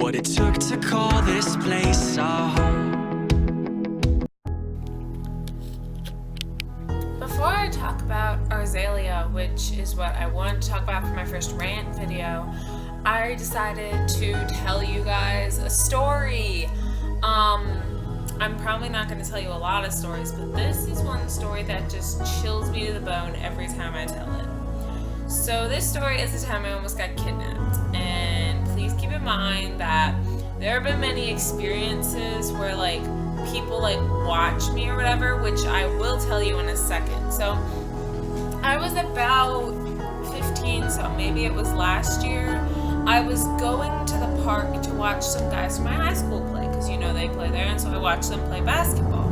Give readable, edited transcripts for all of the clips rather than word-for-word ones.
what it took to call this place our home. Before I talk about Arzalia, which is what I wanted to talk about for my first rant video, I decided to tell you guys a story. I'm probably not going to tell you a lot of stories, but this is one story that just chills me to the bone every time I tell it. So this story is the time I almost got kidnapped, and please keep in mind that there have been many experiences where like people like watch me or whatever, which I will tell you in a second. So I was about 15, so maybe it was last year. I was going to the park to watch some guys from my high school play, because you know they play there, and so I watched them play basketball.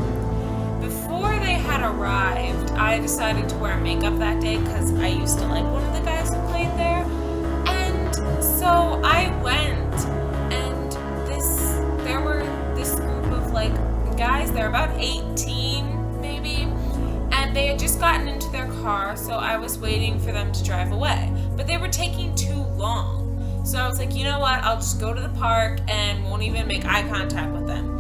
Before they had arrived, I decided to wear makeup that day because I used to like one of the guys who played there. And so I went, and there were this group of like guys, they're about 18 maybe, and they had just gotten into their car, so I was waiting for them to drive away. But they were taking too long. So I was like, you know what, I'll just go to the park and won't even make eye contact with them.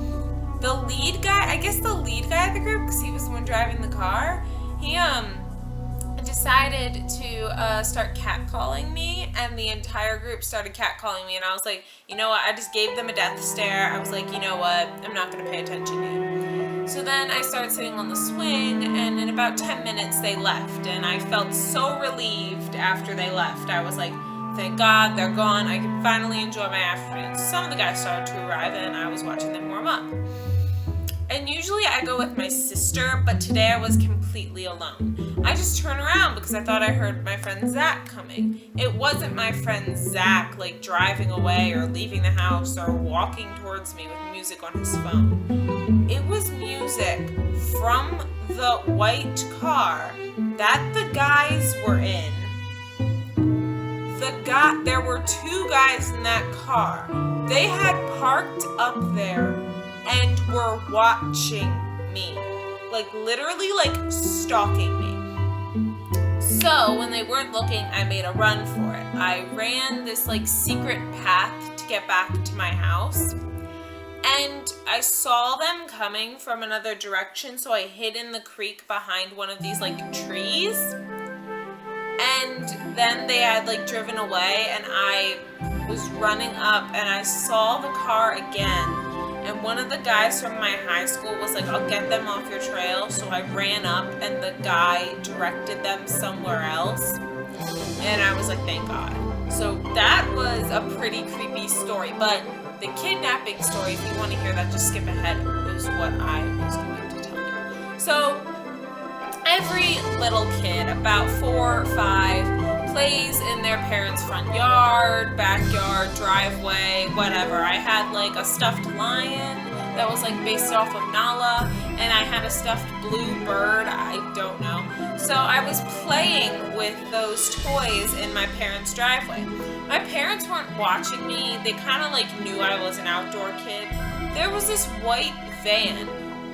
The lead guy of the group, because he was the one driving the car, he decided to start catcalling me, and the entire group started catcalling me, and I was like, you know what, I just gave them a death stare. I was like, you know what, I'm not going to pay attention to you. So then I started sitting on the swing, and in about 10 minutes they left, and I felt so relieved after they left. I was like, thank God they're gone. I can finally enjoy my afternoon. Some of the guys started to arrive, and I was watching them warm up. And usually I go with my sister, but today I was completely alone. I just turned around because I thought I heard my friend Zach coming. It wasn't my friend Zach like driving away or leaving the house or walking towards me with music on his phone. It was music from the white car that the guys were in. There were two guys in that car. They had parked up there and were watching me. Like literally like stalking me. So when they weren't looking, I made a run for it. I ran this like secret path to get back to my house. And I saw them coming from another direction, so I hid in the creek behind one of these like trees. And then they had like driven away, and I was running up and I saw the car again, and one of the guys from my high school was like, I'll get them off your trail. So I ran up and the guy directed them somewhere else, and I was like, thank God. So that was a pretty creepy story, but the kidnapping story, if you want to hear that, just skip ahead, is what I was going to tell you. So every little kid, about 4 or 5, plays in their parents' front yard, backyard, driveway, whatever. I had like a stuffed lion that was like based off of Nala, and I had a stuffed blue bird, I don't know. So I was playing with those toys in my parents' driveway. My parents weren't watching me. They kind of like knew I was an outdoor kid. There was this white van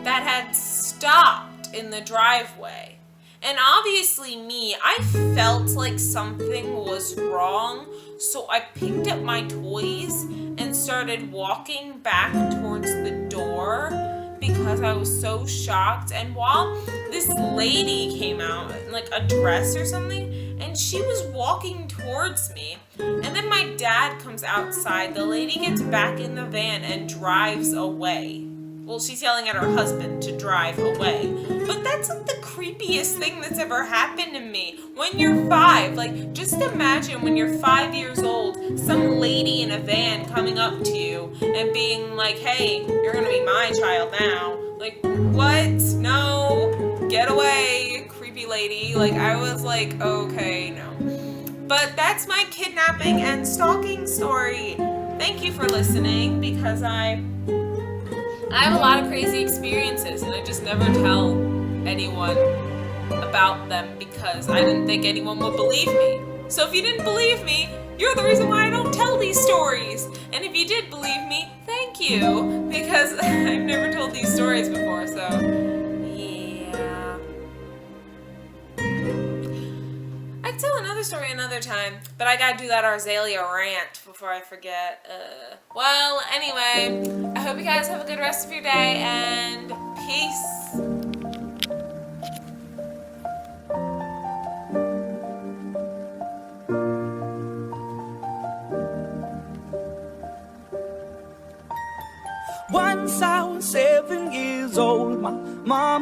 that had stopped in the driveway. And obviously me, I felt like something was wrong, so I picked up my toys and started walking back towards the door because I was so shocked. And while this lady came out in like a dress or something, and she was walking towards me, and then my dad comes outside, the lady gets back in the van and drives away. Well, she's yelling at her husband to drive away. But that's like the creepiest thing that's ever happened to me. When you're 5, like just imagine when you're 5 years old, some lady in a van coming up to you and being like, hey, you're gonna be my child now. Like, what? No, get away, creepy lady. Like, I was like, okay, no. But that's my kidnapping and stalking story. Thank you for listening, because I have a lot of crazy experiences, and I just never tell anyone about them because I didn't think anyone would believe me. So if you didn't believe me, you're the reason why I don't tell these stories. And if you did believe me, thank you, because I've never told these stories before, so yeah. I'd tell another another story another time, but I gotta do that Arzalia rant before I forget. Well, anyway, I hope you guys have a good rest of your day, and peace. Once I was 7 years old, my mama